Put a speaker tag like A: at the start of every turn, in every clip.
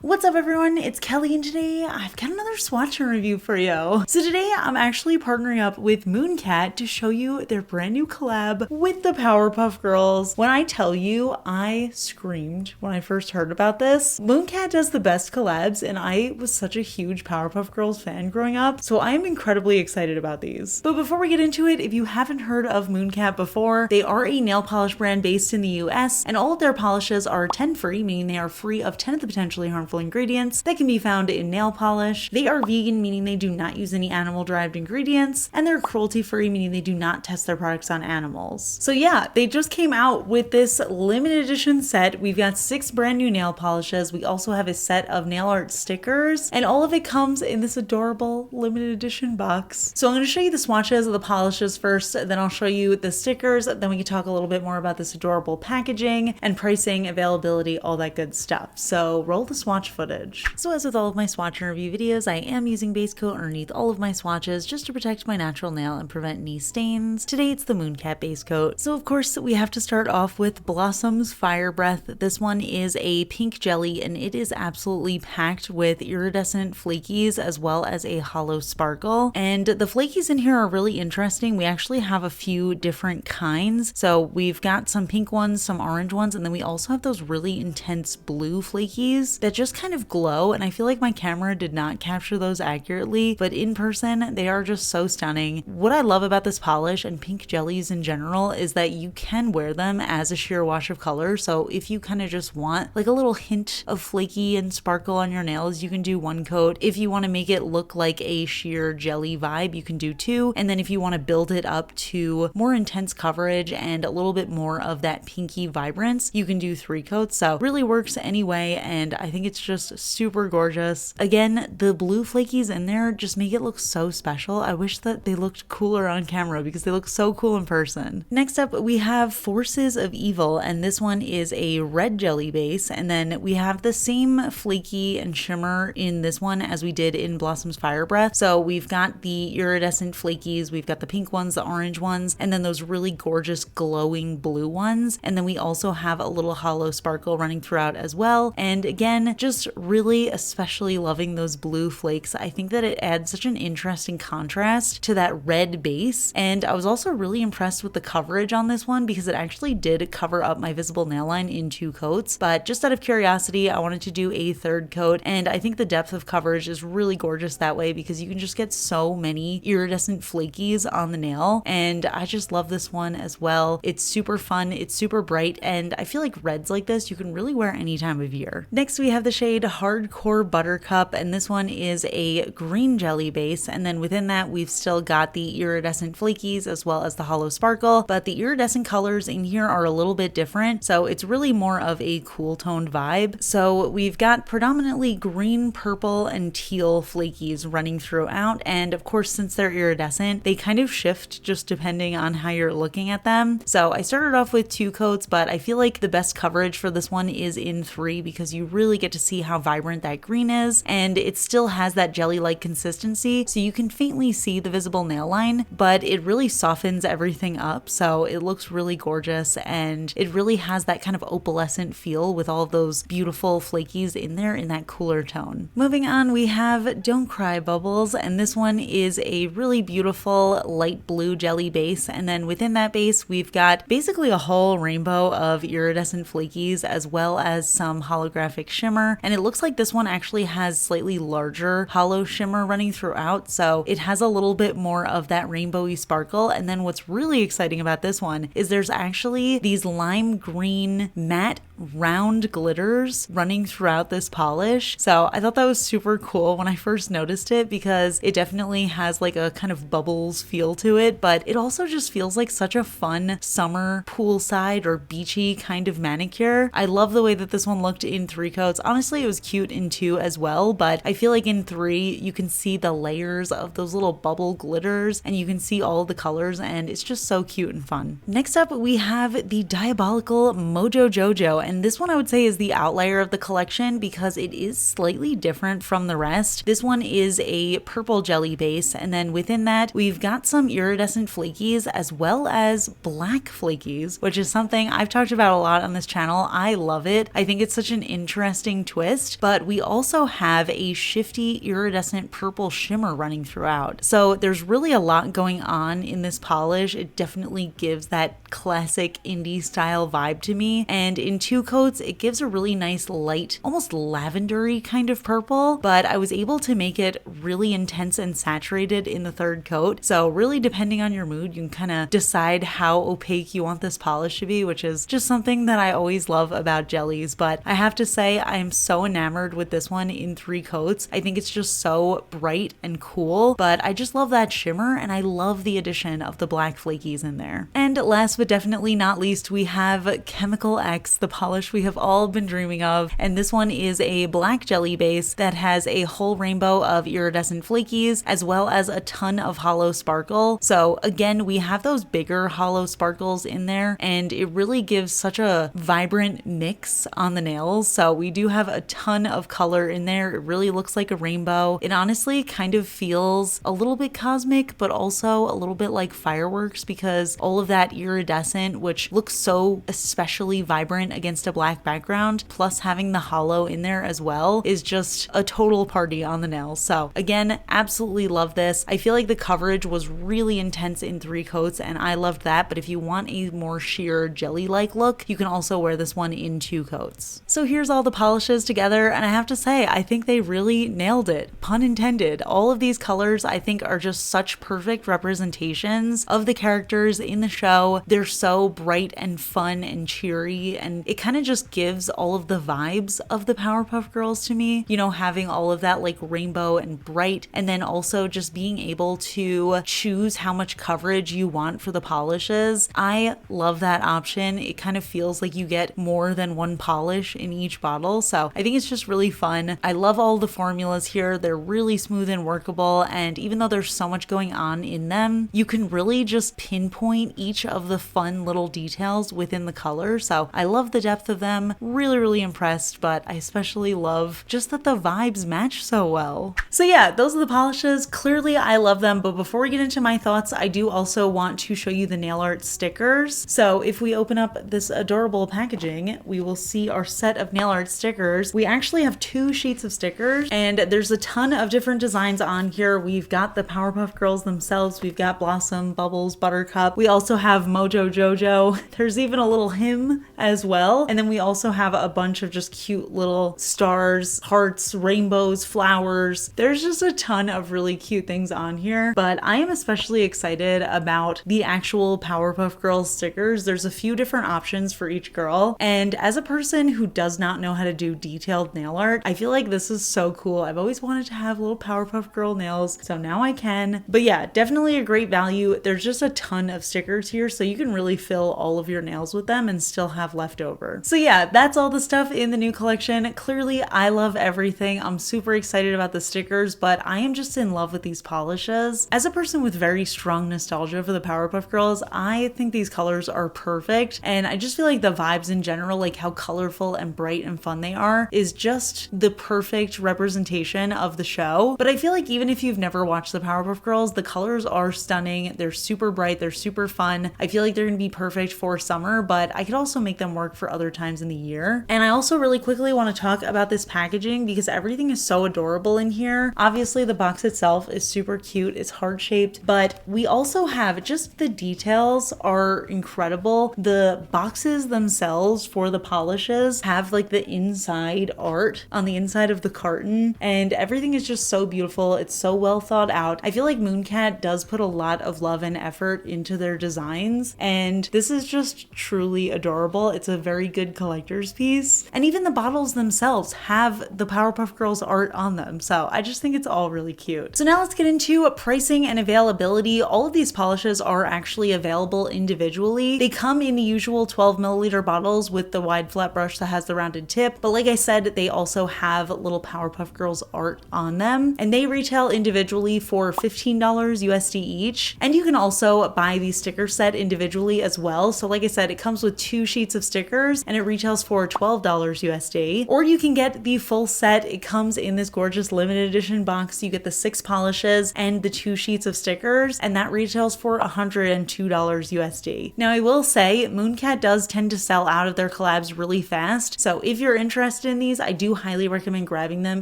A: What's up everyone, it's Kelly and today I've got another swatch review for you. So today I'm actually partnering up with Mooncat to show you their brand new collab with the Powerpuff Girls. When I tell you, I screamed when I first heard about this. Mooncat does the best collabs and I was such a huge Powerpuff Girls fan growing up, so I am incredibly excited about these. But before we get into it, if you haven't heard of Mooncat before, they are a nail polish brand based in the US and all of their polishes are 10 free, meaning they are free of 10 of the potentially harmful ingredients that can be found in nail polish. They are vegan, meaning they do not use any animal derived ingredients, and they're cruelty free, meaning they do not test their products on animals. So yeah, they just came out with this limited edition set. We've got 6 brand new nail polishes. We also have a set of nail art stickers, and all of it comes in this adorable limited edition box. So I'm going to show you the swatches of the polishes first, then I'll show you the stickers, then we can talk a little bit more about this adorable packaging and pricing, availability, all that good stuff. So roll the swatch footage. So as with all of my swatch and review videos, I am using base coat underneath all of my swatches just to protect my natural nail and prevent any stains. Today it's the Mooncat base coat. So of course we have to start off with Blossom's Firebreath. This one is a pink jelly and it is absolutely packed with iridescent flakies as well as a hollow sparkle. And the flakies in here are really interesting. We actually have a few different kinds. So we've got some pink ones, some orange ones, and then we also have those really intense blue flakies that just kind of glow, and I feel like my camera did not capture those accurately, but in person they are just so stunning. What I love about this polish and pink jellies in general is that you can wear them as a sheer wash of color. So if you kind of just want like a little hint of flaky and sparkle on your nails, you can do one coat. If you want to make it look like a sheer jelly vibe, you can do 2, and then if you want to build it up to more intense coverage and a little bit more of that pinky vibrance, you can do 3 coats. So really works anyway, and I think it's just super gorgeous. Again, the blue flakies in there just make it look so special. I wish that they looked cooler on camera because they look so cool in person. Next up, we have Forces of Evil, and this one is a red jelly base, and then we have the same flaky and shimmer in this one as we did in Blossom's Firebreath. So we've got the iridescent flakies, we've got the pink ones, the orange ones, and then those really gorgeous glowing blue ones, and then we also have a little hollow sparkle running throughout as well. And again, just really especially loving those blue flakes. I think that it adds such an interesting contrast to that red base, and I was also really impressed with the coverage on this one because it actually did cover up my visible nail line in 2 coats, but just out of curiosity I wanted to do a 3rd coat, and I think the depth of coverage is really gorgeous that way because you can just get so many iridescent flakies on the nail, and I just love this one as well. It's super fun, it's super bright, and I feel like reds like this you can really wear any time of year. Next we have the shade Hardcore Buttercup, and this one is a green jelly base, and then within that we've still got the iridescent flakies as well as the hollow sparkle, but the iridescent colors in here are a little bit different, so it's really more of a cool toned vibe. So we've got predominantly green, purple, and teal flakies running throughout, and of course since they're iridescent they kind of shift just depending on how you're looking at them. So I started off with 2 coats, but I feel like the best coverage for this one is in 3 because you really get to see how vibrant that green is, and it still has that jelly-like consistency, so you can faintly see the visible nail line, but it really softens everything up, so it looks really gorgeous, and it really has that kind of opalescent feel with all those beautiful flakies in there in that cooler tone. Moving on, we have Don't Cry Bubbles, and this one is a really beautiful light blue jelly base, and then within that base we've got basically a whole rainbow of iridescent flakies as well as some holographic shimmer, and it looks like this one actually has slightly larger hollow shimmer running throughout, so it has a little bit more of that rainbowy sparkle. And then what's really exciting about this one is there's actually these lime green matte round glitters running throughout this polish. So I thought that was super cool when I first noticed it because it definitely has like a kind of bubbles feel to it, but it also just feels like such a fun summer poolside or beachy kind of manicure. I love the way that this one looked in 3 coats. Honestly, it was cute in 2 as well, but I feel like in 3 you can see the layers of those little bubble glitters and you can see all the colors, and it's just so cute and fun. Next up we have the Diabolical Mojo Jojo, and this one I would say is the outlier of the collection because it is slightly different from the rest. This one is a purple jelly base, and then within that we've got some iridescent flakies as well as black flakies, which is something I've talked about a lot on this channel. I love it. I think it's such an interesting twist, but we also have a shifty iridescent purple shimmer running throughout. So there's really a lot going on in this polish. It definitely gives that classic indie style vibe to me. And in 2 coats, it gives a really nice light, almost lavendery kind of purple, but I was able to make it really intense and saturated in the 3rd coat. So really depending on your mood, you can kind of decide how opaque you want this polish to be, which is just something that I always love about jellies. But I have to say, I am so enamored with this one in 3 coats. I think it's just so bright and cool, but I just love that shimmer, and I love the addition of the black flakies in there. And last but definitely not least, we have Chemical X, the polish we have all been dreaming of. And this one is a black jelly base that has a whole rainbow of iridescent flakies, as well as a ton of holo sparkle. So again, we have those bigger holo sparkles in there, and it really gives such a vibrant mix on the nails. So we do have a ton of color in there. It really looks like a rainbow. It honestly kind of feels a little bit cosmic, but also a little bit like fireworks, because all of that iridescent, which looks so especially vibrant against a black background, plus having the holo in there as well, is just a total party on the nails. So again, absolutely love this. I feel like the coverage was really intense in 3 coats, and I loved that. But if you want a more sheer jelly-like look, you can also wear this one in 2 coats. So here's all the polishes together, and I have to say, I think they really nailed it. Pun intended. All of these colors I think are just such perfect representations of the characters in the show. They're so bright and fun and cheery, and it kind of just gives all of the vibes of the Powerpuff Girls to me. You know, having all of that like rainbow and bright, and then also just being able to choose how much coverage you want for the polishes. I love that option. It kind of feels like you get more than one polish in each bottle. So I think it's just really fun. I love all the formulas here. They're really smooth and workable, and even though there's so much going on in them, you can really just pinpoint each of the fun little details within the color. So I love the depth of them. Really impressed, but I especially love just that the vibes match so well. So yeah, those are the polishes. Clearly I love them, but before we get into my thoughts, I do also want to show you the nail art stickers. So if we open up this adorable packaging, we will see our set of nail art stickers. We actually have 2 sheets of stickers, and there's a ton of different designs on here. We've got the Powerpuff Girls themselves. We've got Blossom, Bubbles, Buttercup. We also have Mojo, Jojo. There's even a little hymn as well. And then we also have a bunch of just cute little stars, hearts, rainbows, flowers. There's just a ton of really cute things on here, but I am especially excited about the actual Powerpuff Girls stickers. There's a few different options for each girl, and as a person who does not know how to do detailed nail art, I feel like this is so cool. I've always wanted to have little Powerpuff Girl nails, so now I can. But yeah, definitely a great value. There's just a ton of stickers here, so you can really fill all of your nails with them and still have leftover. So yeah, that's all the stuff in the new collection. Clearly, I love everything. I'm super excited about the stickers, but I am just in love with these polishes. As a person with very strong nostalgia for the Powerpuff Girls, I think these colors are perfect, and I just feel like the vibes in general, like how colorful and bright and fun they are, is just the perfect representation of the show. But I feel like even if you've never watched the Powerpuff Girls, the colors are stunning. They're super bright, they're super fun. I feel like they're gonna be perfect for summer, but I could also make them work for other times in the year. And I also really quickly want to talk about this packaging because everything is so adorable in here. Obviously the box itself is super cute, it's heart-shaped, but we also have just the details are incredible. The boxes themselves for the polishes have like the inside art on the inside of the carton, and everything is just so beautiful. It's so well thought out. I feel like Mooncat does put a lot of love and effort into their designs, and this is just truly adorable. It's a very good collector's piece, and even the bottles themselves have the Powerpuff Girls art on them, so I just think it's all really cute. So now let's get into pricing and availability. All of these polishes are actually available individually. They come in the usual 12 milliliter bottles with the wide flat brush that has the rounded tip, but like I said, they also have little Powerpuff Girls art on them, and they retail individually for $15 USD each. And you can also buy the sticker set individually as well. So like I said, it comes with 2 sheets of stickers and it retails for $12 USD. Or you can get the full set. It comes in this gorgeous limited edition box. You get the 6 polishes and the 2 sheets of stickers, and that retails for $102 USD. Now I will say Mooncat does tend to sell out of their collabs really fast, so if you're interested interested in these, I do highly recommend grabbing them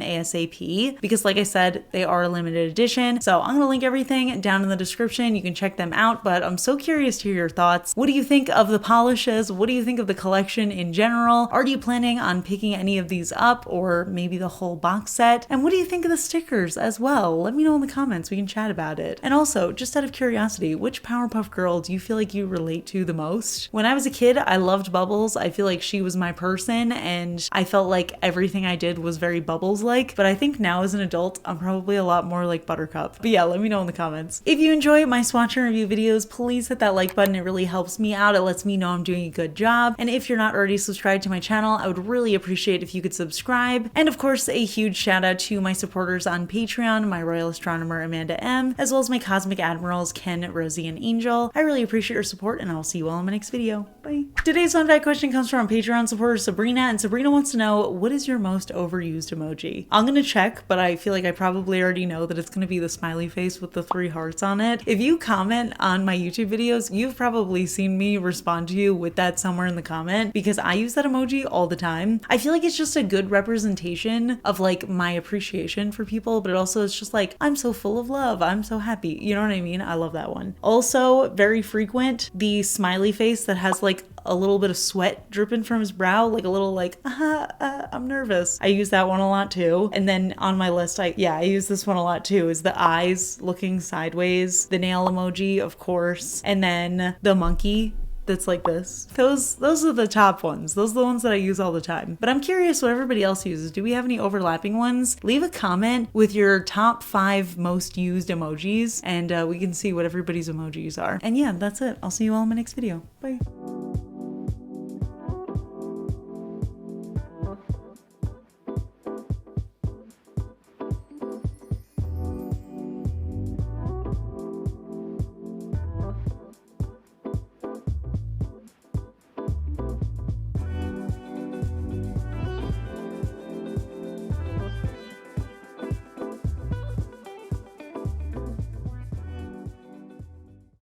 A: ASAP because like I said, they are a limited edition. So I'm gonna link everything down in the description. You can check them out, but I'm so curious to hear your thoughts. What do you think of the polishes? What do you think of the collection in general? Are you planning on picking any of these up or maybe the whole box set? And what do you think of the stickers as well? Let me know in the comments. We can chat about it. And also, just out of curiosity, which Powerpuff Girl do you feel like you relate to the most? When I was a kid, I loved Bubbles. I feel like she was my person and I felt like everything I did was very Bubbles-like, but I think now as an adult, I'm probably a lot more like Buttercup. But yeah, let me know in the comments. If you enjoy my swatch and review videos, please hit that like button. It really helps me out. It lets me know I'm doing a good job. And if you're not already subscribed to my channel, I would really appreciate if you could subscribe. And of course, a huge shout out to my supporters on Patreon, my Royal Astronomer Amanda M, as well as my Cosmic Admirals Ken, Rosie, and Angel. I really appreciate your support and I'll see you all in my next video. Bye. Today's fun fact question comes from Patreon supporter Sabrina, and Sabrina wants to know, what is your most overused emoji? I'm gonna check, but I feel like I probably already know that it's gonna be the smiley face with the 3 hearts on it. If you comment on my YouTube videos, you've probably seen me respond to you with that somewhere in the comment because I use that emoji all the time. I feel like it's just a good representation of like my appreciation for people, but it also is just like, I'm so full of love, I'm so happy, you know what I mean? I love that one. Also, very frequent, the smiley face that has like a little bit of sweat dripping from his brow, like a little like, I'm nervous. I use that one a lot too. And then on my list, I use this one a lot too, is the eyes looking sideways, the nail emoji, of course, and then the monkey that's like this. Those are the top ones. Those are the ones that I use all the time. But I'm curious what everybody else uses. Do we have any overlapping ones? Leave a comment with your top 5 most used emojis and we can see what everybody's emojis are. And yeah, that's it. I'll see you all in my next video. Bye.